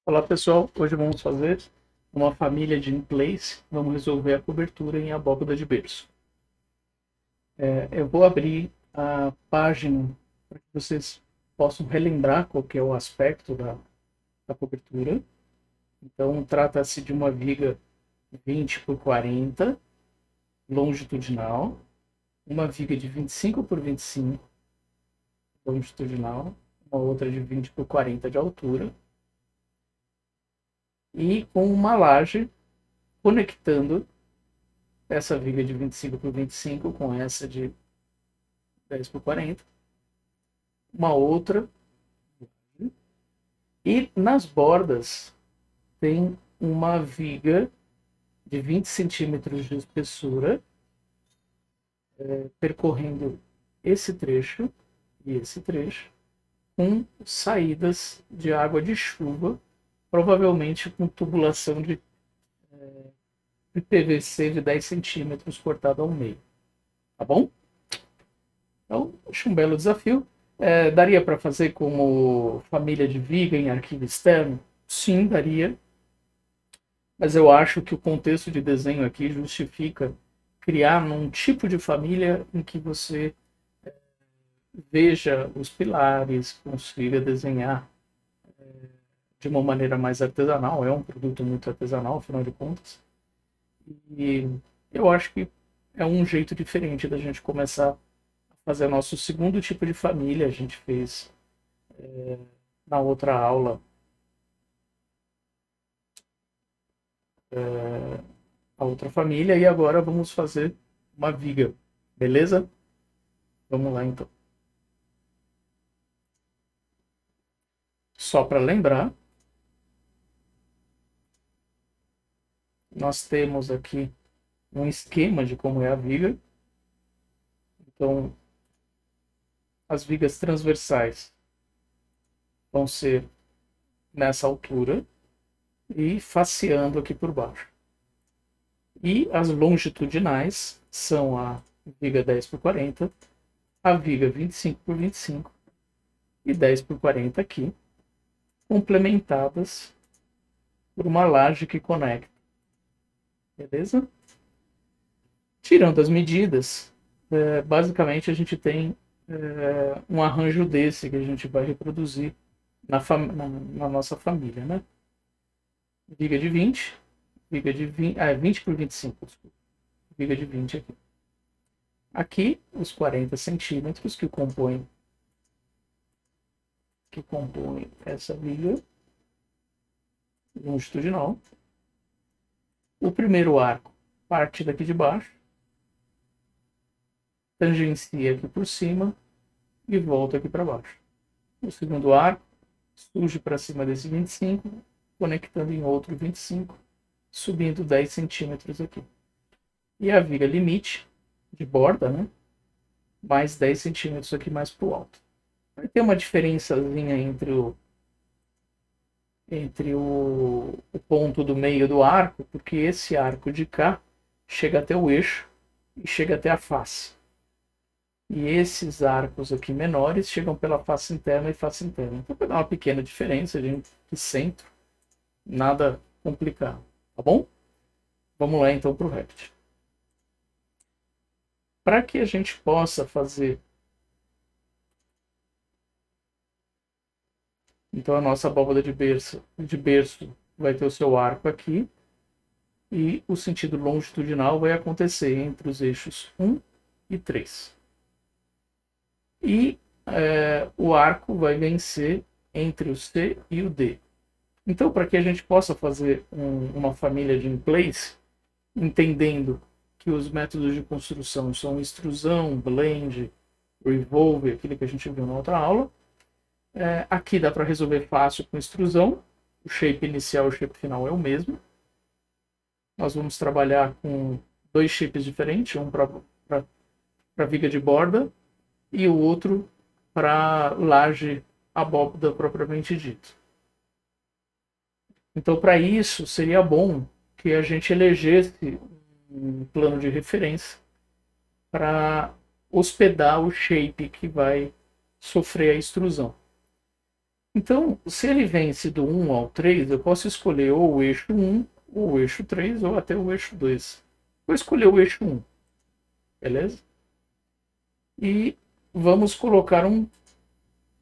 Olá pessoal, hoje vamos fazer uma família de in-place, vamos resolver a cobertura em abóbada de berço. Eu vou abrir a página para que vocês possam relembrar qual que é o aspecto da cobertura. Então trata-se de uma viga 20 por 40 longitudinal, uma viga de 25 por 25 longitudinal, uma outra de 20 por 40 de altura, e com uma laje conectando essa viga de 25 por 25 com essa de 10 por 40, uma outra, e nas bordas tem uma viga de 20 centímetros de espessura, percorrendo esse trecho e esse trecho, com saídas de água de chuva, provavelmente com tubulação de PVC de 10 centímetros cortado ao meio. Tá bom? Então, acho um belo desafio. Daria para fazer como família de viga em arquivo externo? Sim, daria. Mas eu acho que o contexto de desenho aqui justifica criar num tipo de família em que você veja os pilares, consiga desenhar de uma maneira mais artesanal. É um produto muito artesanal, afinal de contas. E eu acho que é um jeito diferente da gente começar a fazer nosso segundo tipo de família. A gente fez na outra aula a outra família e agora vamos fazer uma viga, beleza? Vamos lá então. Só para lembrar, nós temos aqui um esquema de como é a viga. Então, as vigas transversais vão ser nessa altura e faceando aqui por baixo. E as longitudinais são a viga 10 por 40, a viga 25 por 25 e 10 por 40 aqui, complementadas por uma laje que conecta. Beleza? Tirando as medidas, basicamente a gente tem um arranjo desse que a gente vai reproduzir na nossa família, né? Viga de 20, viga de 20, 20 por 25, desculpa. Viga de 20 aqui. Aqui, os 40 centímetros que compõem essa viga longitudinal. O primeiro arco parte daqui de baixo, tangencia aqui por cima e volta aqui para baixo. O segundo arco surge para cima desse 25, conectando em outro 25, subindo 10 centímetros aqui. E a viga limite de borda, né? Mais 10 centímetros aqui mais para o alto. Vai ter uma diferençazinha entre o ponto do meio do arco, porque esse arco de cá chega até o eixo e chega até a face. E esses arcos aqui menores chegam pela face interna e face interna. Então vai dar uma pequena diferença de centro, nada complicado, tá bom? Vamos lá então para o Revit. Para que a gente possa fazer então a nossa abóbada de berço vai ter o seu arco aqui e o sentido longitudinal vai acontecer entre os eixos 1 e 3. E o arco vai vencer entre o C e o D. Então, para que a gente possa fazer uma família de in-place, entendendo que os métodos de construção são extrusão, blend, revolve, aquilo que a gente viu na outra aula, aqui dá para resolver fácil com extrusão. O shape inicial e o shape final é o mesmo. Nós vamos trabalhar com dois shapes diferentes, um para viga de borda e o outro para laje abóbada propriamente dito. Então, para isso, seria bom que a gente elegesse um plano de referência para hospedar o shape que vai sofrer a extrusão. Então, se ele vence do 1 ao 3, eu posso escolher ou o eixo 1, ou o eixo 3, ou até o eixo 2. Vou escolher o eixo 1, beleza? E vamos colocar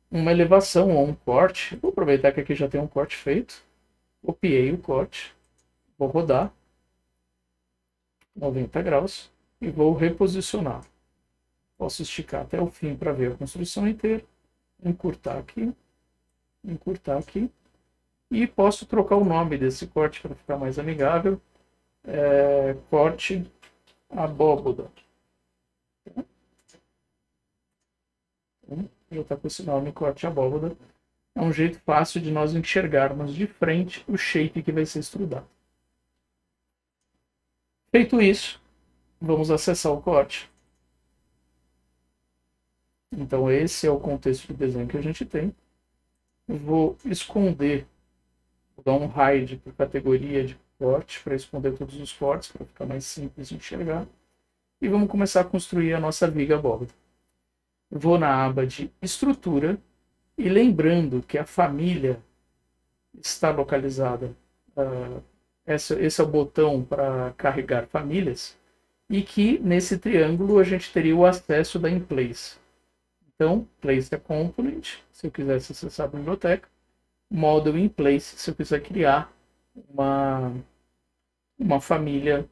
uma elevação ou um corte. Vou aproveitar que aqui já tem um corte feito. Copiei o corte. Vou rodar 90 graus e vou reposicionar. Posso esticar até o fim para ver a construção inteira. Encurtar aqui. E posso trocar o nome desse corte para ficar mais amigável. Corte abóboda. Eu estou com esse nome, corte abóboda. É um jeito fácil de nós enxergarmos de frente o shape que vai ser extrudado. Feito isso, vamos acessar o corte. Então esse é o contexto de desenho que a gente tem. Eu vou esconder, vou dar um hide para categoria de corte, para esconder todos os cortes, para ficar mais simples de enxergar. E vamos começar a construir a nossa viga abóbora. Eu vou na aba de estrutura, e lembrando que a família está localizada, esse é o botão para carregar famílias, e que nesse triângulo a gente teria o acesso da InPlace. Então, Place a Component, se eu quisesse acessar a biblioteca, Model InPlace, se eu quiser criar uma família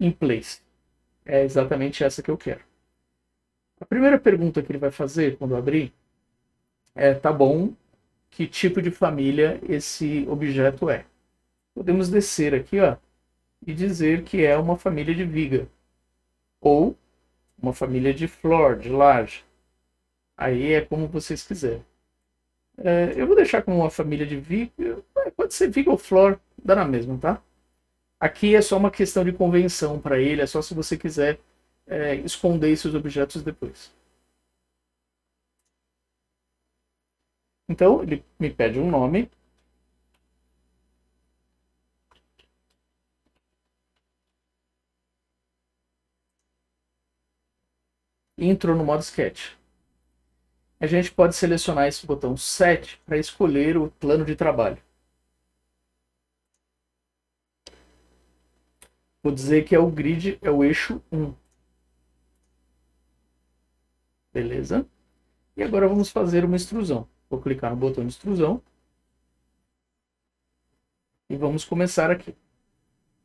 InPlace. É exatamente essa que eu quero. A primeira pergunta que ele vai fazer quando abrir tá bom, que tipo de família esse objeto é? Podemos descer aqui, ó, e dizer que é uma família de viga, ou uma família de floor, de laje. Aí é como vocês quiserem. Eu vou deixar como uma família de viga, pode ser viga ou floor, dá na mesma, tá? Aqui é só uma questão de convenção para ele, é só se você quiser esconder esses objetos depois. Então, ele me pede um nome. E entrou no modo Sketch. A gente pode selecionar esse botão Set para escolher o plano de trabalho. Vou dizer que é o grid, é o eixo 1. Beleza? E agora vamos fazer uma extrusão. Vou clicar no botão de extrusão. E vamos começar aqui.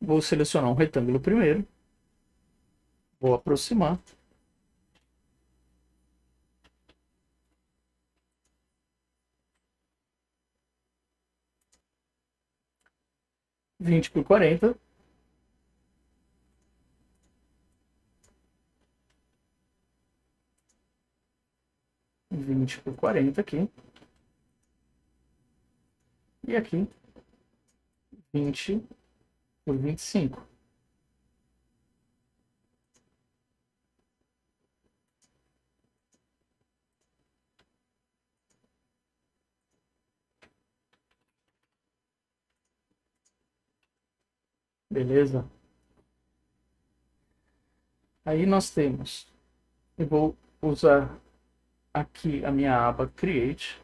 Vou selecionar um retângulo primeiro. Vou aproximar. Vinte por 40. Vinte por 40 aqui. E aqui, 20 por 25. Beleza? Aí nós temos, eu vou usar aqui a minha aba Create,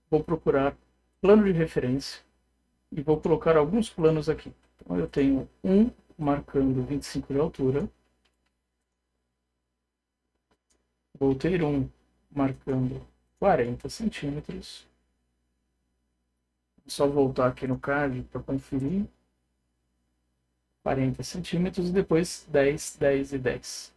vou procurar plano de referência e vou colocar alguns planos aqui. Então eu tenho um marcando 25 de altura, vou ter um marcando 40 centímetros, só voltar aqui no card para conferir, 40 centímetros e depois 10, 10 e 10.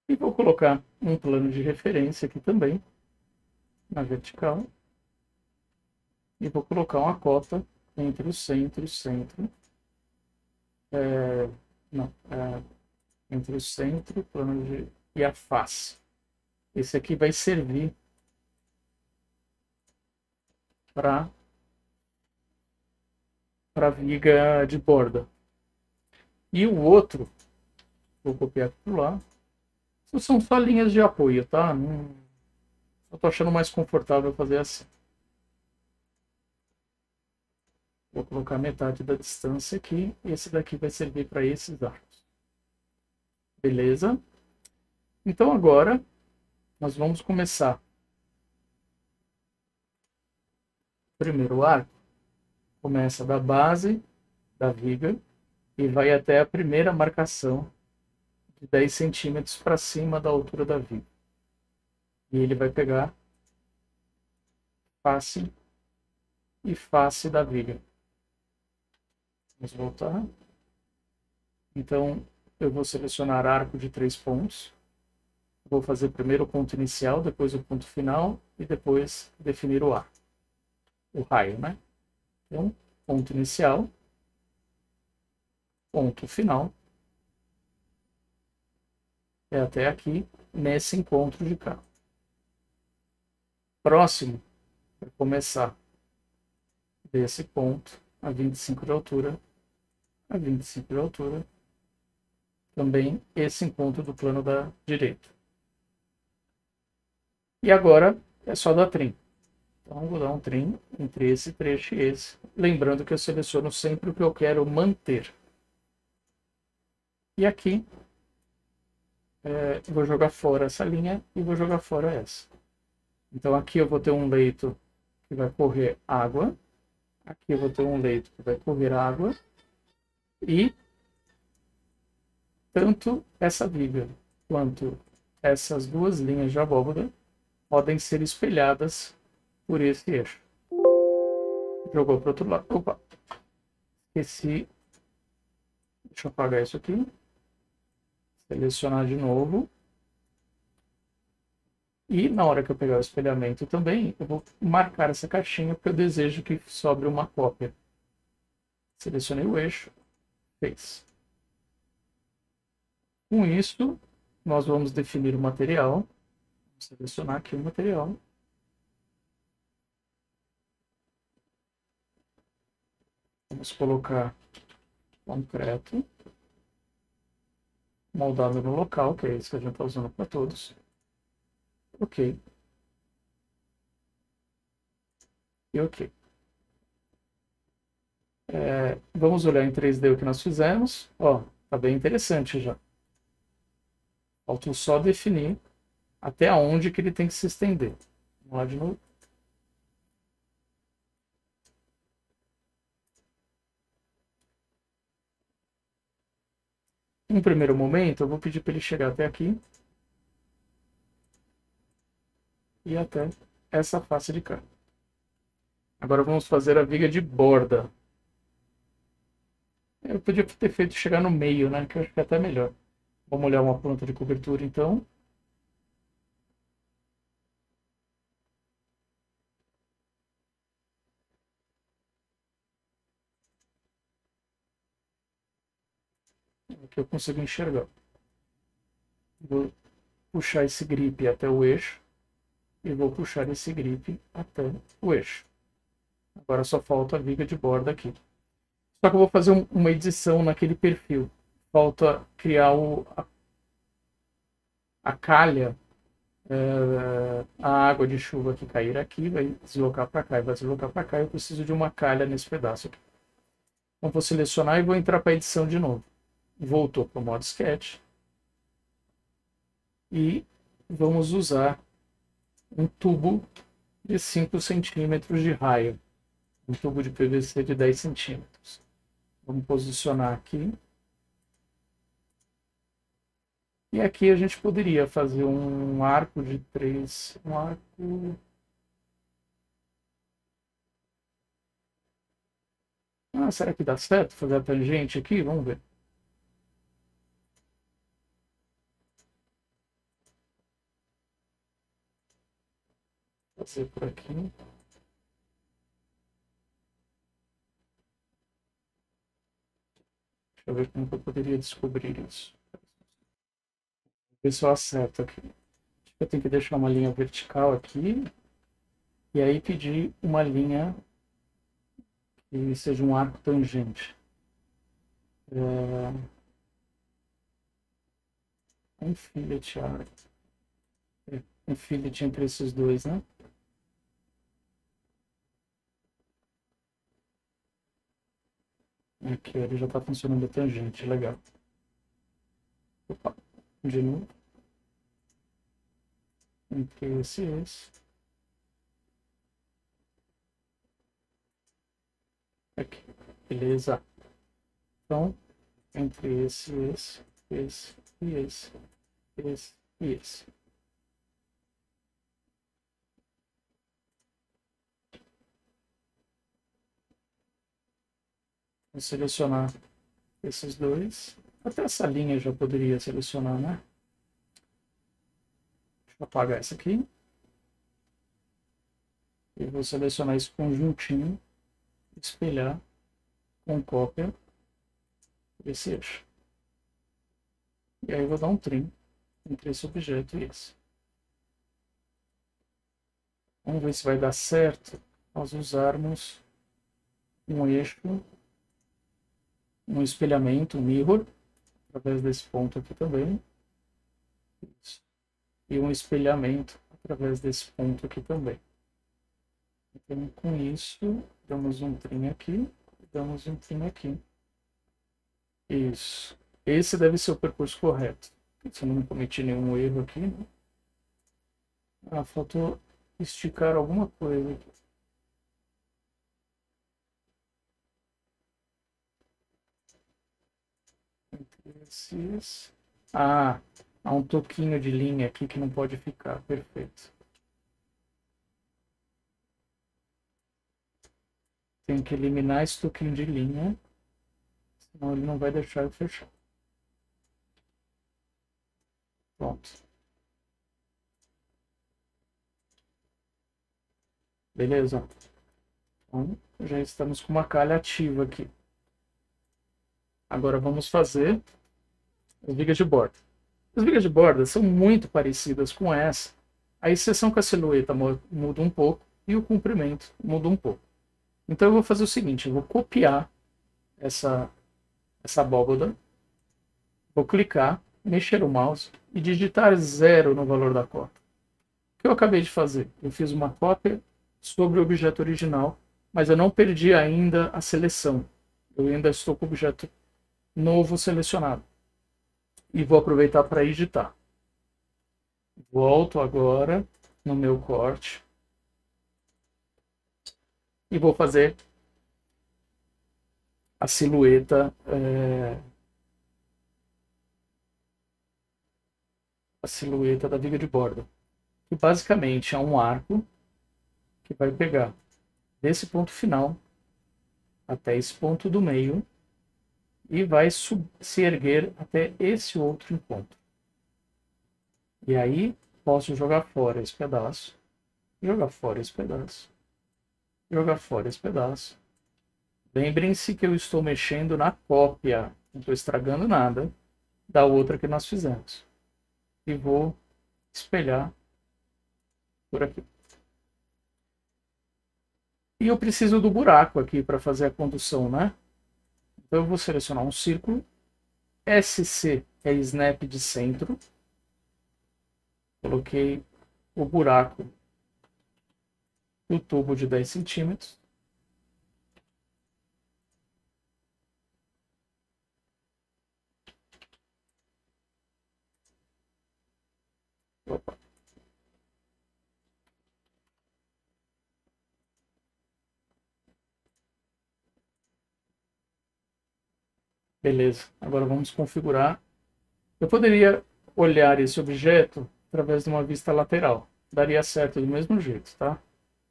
E vou colocar um plano de referência aqui também, na vertical. E vou colocar uma cota entre o centro e o centro. Entre o centro e a face. Esse aqui vai servir para viga de borda. E o outro, vou copiar aqui por lá. São só linhas de apoio, tá? Eu tô achando mais confortável fazer assim. Vou colocar metade da distância aqui. Esse daqui vai servir para esses arcos. Beleza? Então agora nós vamos começar. Primeiro arco começa da base da viga e vai até a primeira marcação de 10 centímetros para cima da altura da viga. E ele vai pegar face e face da viga. Vamos voltar. Então, eu vou selecionar arco de 3 pontos. Vou fazer primeiro o ponto inicial, depois o ponto final e depois definir o arco. O raio, né? Então, ponto inicial, ponto final. É até aqui, nesse encontro de cá. Próximo, para começar desse ponto a 25 de altura, a 25 de altura, também esse encontro do plano da direita. E agora é só dar trim. Então, vou dar um trim entre esse trecho e esse. Lembrando que eu seleciono sempre o que eu quero manter. E aqui, vou jogar fora essa linha e vou jogar fora essa. Então, aqui eu vou ter um leito que vai correr água. Aqui eu vou ter um leito que vai correr água. E tanto essa viga quanto essas duas linhas de abóbora podem ser espelhadas por esse eixo. Jogou para o outro lado. Opa! Esqueci. Deixa eu apagar isso aqui. Selecionar de novo. E na hora que eu pegar o espelhamento também, eu vou marcar essa caixinha porque eu desejo que sobre uma cópia. Selecionei o eixo. Fez. Com isso, nós vamos definir o material. Vou selecionar aqui o material. Vamos colocar concreto. Moldado no local, que é isso que a gente está usando para todos. Ok. E ok. Vamos olhar em 3D o que nós fizemos. Ó, tá bem interessante já. Falta só definir até onde que ele tem que se estender. Vamos lá de novo. Em primeiro momento, eu vou pedir para ele chegar até aqui. E até essa face de cá. Agora vamos fazer a viga de borda. Eu podia ter feito chegar no meio, né? Que eu acho que é até melhor. Vamos olhar uma planta de cobertura, então. Aqui eu consigo enxergar. Vou puxar esse grip até o eixo. E vou puxar esse grip até o eixo. Agora só falta a viga de borda aqui. Só que eu vou fazer uma edição naquele perfil. Falta criar a calha, a água de chuva que cair aqui, vai deslocar para cá e vai deslocar para cá. Eu preciso de uma calha nesse pedaço aqui. Então vou selecionar e vou entrar para a edição de novo. Voltou para o modo sketch. E vamos usar um tubo de 5 centímetros de raio. Um tubo de PVC de 10 centímetros. Vamos posicionar aqui. E aqui a gente poderia fazer um arco de 3. Um arco. Ah, será que dá certo fazer a tangente aqui? Vamos ver. Fazer por aqui. Deixa eu ver como eu poderia descobrir isso. Ver se eu acerto aqui. Eu tenho que deixar uma linha vertical aqui. E aí pedir uma linha que seja um arco tangente. Um fillet arc. Um fillet entre esses dois, né? Aqui, ele já está funcionando a tangente, legal. Opa, de novo. Entre esse e esse. Aqui, beleza. Então, entre esse e esse, esse e esse, esse e esse. Vou selecionar esses dois. Até essa linha já poderia selecionar, né? Deixa eu apagar essa aqui. E vou selecionar esse conjuntinho, espelhar com cópia esse eixo. E aí eu vou dar um trim entre esse objeto e esse. Vamos ver se vai dar certo nós usarmos um eixo, um espelhamento, um mirror, através desse ponto aqui também. Isso. E um espelhamento através desse ponto aqui também. Então, com isso, damos um trim aqui, damos um trim aqui. Isso. Esse deve ser o percurso correto. Se eu não cometi nenhum erro aqui, né? Ah, faltou esticar alguma coisa aqui. Entre esses. Ah, há um toquinho de linha aqui que não pode ficar. Perfeito. Tem que eliminar esse toquinho de linha, senão ele não vai deixar eu fechar. Pronto. Beleza. Então, já estamos com uma calha ativa aqui. Agora vamos fazer as vigas de borda. As vigas de borda são muito parecidas com essa. A exceção que a silhueta muda um pouco e o comprimento muda um pouco. Então eu vou fazer o seguinte, eu vou copiar essa abóboda, vou clicar, mexer o mouse e digitar 0 no valor da cópia. O que eu acabei de fazer? Eu fiz uma cópia sobre o objeto original, mas eu não perdi ainda a seleção. Eu ainda estou com o objeto novo selecionado. E vou aproveitar para editar. Volto agora no meu corte. E vou fazer a silhueta da viga de borda. Que basicamente é um arco que vai pegar desse ponto final até esse ponto do meio e vai se erguer até esse outro ponto. E aí posso jogar fora esse pedaço, jogar fora esse pedaço, jogar fora esse pedaço. Lembrem-se que eu estou mexendo na cópia, não estou estragando nada da outra que nós fizemos. E vou espelhar por aqui. E eu preciso do buraco aqui para fazer a condução, né? Então eu vou selecionar um círculo. SC é snap de centro. Coloquei o buraco do tubo de 10 centímetros. Opa. Beleza, agora vamos configurar. Eu poderia olhar esse objeto através de uma vista lateral. Daria certo do mesmo jeito, tá?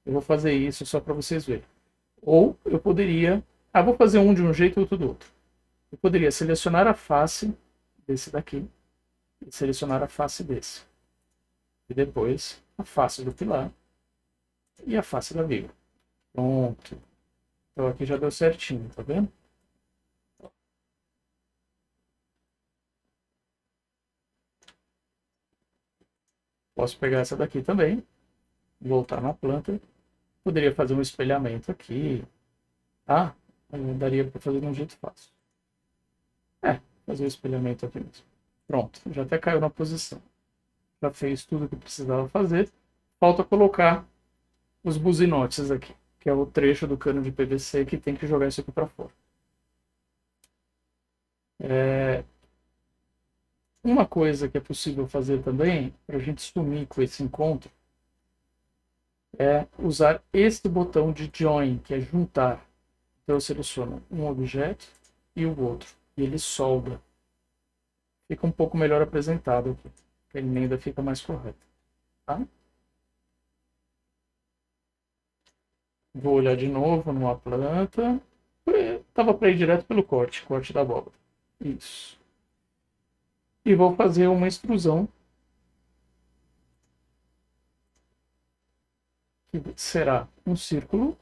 Eu vou fazer isso só para vocês verem. Ou eu poderia... vou fazer um de um jeito e outro do outro. Eu poderia selecionar a face desse daqui e selecionar a face desse. E depois a face do pilar e a face da viga. Pronto. Então aqui já deu certinho, tá vendo? Posso pegar essa daqui também, voltar na planta. Poderia fazer um espelhamento aqui, tá? Daria para fazer de um jeito fácil. Fazer o espelhamento aqui mesmo. Pronto, já até caiu na posição. Já fez tudo o que precisava fazer. Falta colocar os buzinotes aqui, que é o trecho do cano de PVC que tem que jogar isso aqui para fora. Uma coisa que é possível fazer também, para a gente sumir com esse encontro, é usar este botão de Join, que é juntar. Então eu seleciono um objeto e o outro, e ele solda. Fica um pouco melhor apresentado aqui, a emenda fica mais correta. Tá? Vou olhar de novo numa planta. Estava para ir direto pelo corte da abóbora. Isso. E vou fazer uma extrusão, que será um círculo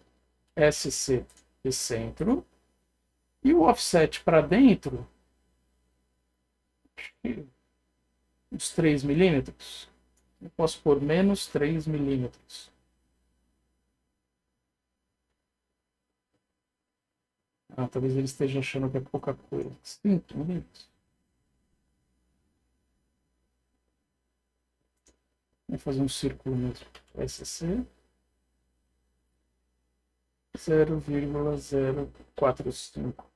SC de centro, e o offset para dentro, uns 3 milímetros. Eu posso pôr menos 3 milímetros. Talvez ele esteja achando que é pouca coisa. 5 milímetros. Vou fazer um círculo mesmo. SC 0,045.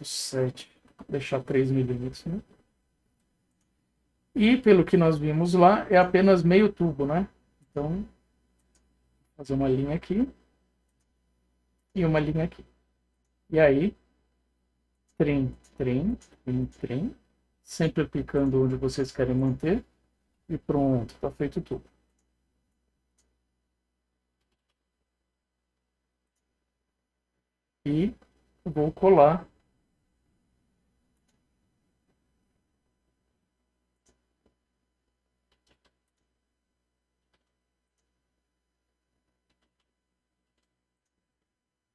7. Deixar 3 milímetros, né? E pelo que nós vimos lá, é apenas meio tubo, né? Então, vou fazer uma linha aqui e uma linha aqui. E aí, trim, trim, trim, trim, sempre aplicando onde vocês querem manter. E pronto, está feito tudo. E vou colar.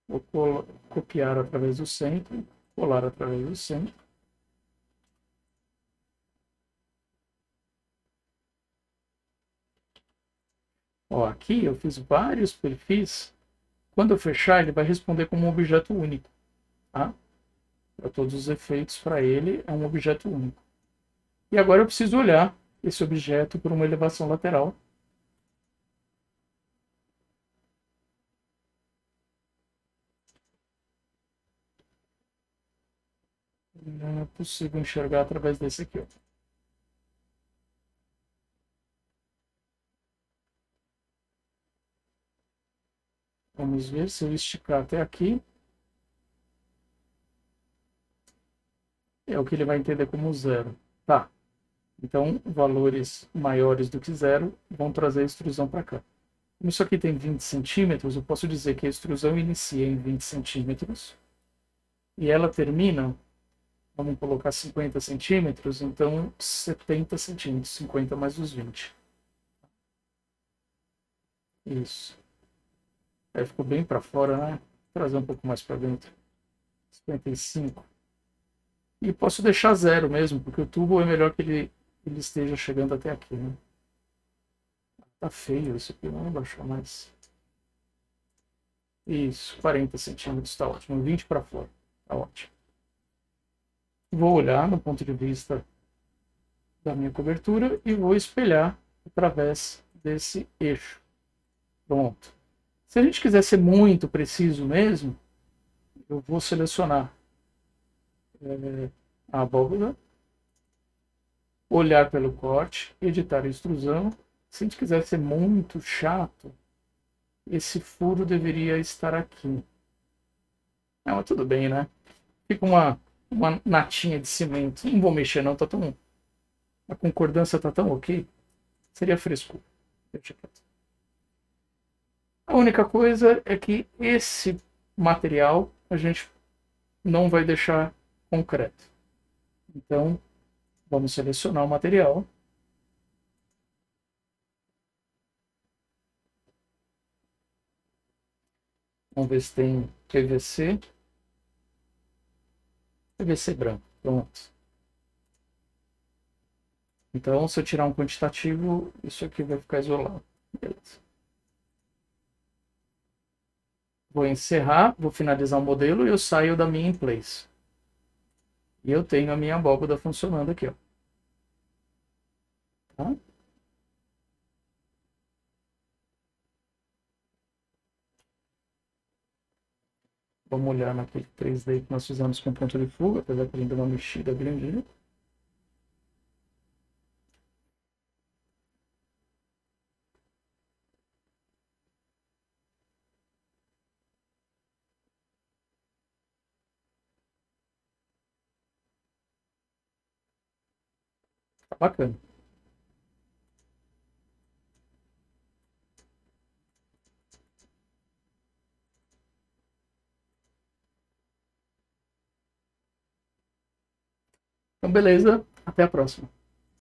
Vou copiar através do centro, colar através do centro. Ó, aqui eu fiz vários perfis. Quando eu fechar, ele vai responder como um objeto único. Tá? Para todos os efeitos, para ele, é um objeto único. E agora eu preciso olhar esse objeto por uma elevação lateral. Não é possível enxergar através desse aqui. Ó. Vamos ver se eu esticar até aqui. É o que ele vai entender como zero. Tá. Então, valores maiores do que zero vão trazer a extrusão para cá. Como isso aqui tem 20 centímetros, eu posso dizer que a extrusão inicia em 20 centímetros e ela termina, vamos colocar 50 centímetros, então 70 centímetros, 50 mais os 20. Isso. Aí ficou bem para fora, né? Vou trazer um pouco mais para dentro. 55. E posso deixar zero mesmo, porque o tubo é melhor que ele esteja chegando até aqui, né? Tá feio isso aqui, vamos baixar mais. Isso, 40 centímetros, tá ótimo. 20 para fora, tá ótimo. Vou olhar no ponto de vista da minha cobertura e vou espelhar através desse eixo. Pronto. Se a gente quiser ser muito preciso mesmo, eu vou selecionar a abóbora, olhar pelo corte, editar a extrusão. Se a gente quiser ser muito chato, esse furo deveria estar aqui. Mas tudo bem, né? Fica uma natinha de cimento. Não vou mexer não, tá tão... A concordância tá tão ok. Seria frescura. Deixa quieto. A única coisa é que esse material a gente não vai deixar concreto. Então, vamos selecionar o material. Vamos ver se tem PVC. PVC branco. Pronto. Então, se eu tirar um quantitativo, isso aqui vai ficar isolado. Beleza. Vou encerrar, vou finalizar o modelo e eu saio da minha in place. E eu tenho a minha abóbora funcionando aqui. Ó. Tá? Vamos olhar naquele 3D que nós fizemos com ponto de fuga, apesar que a gente deu uma mexida grande. Tá bacana. Então, beleza. Até a próxima.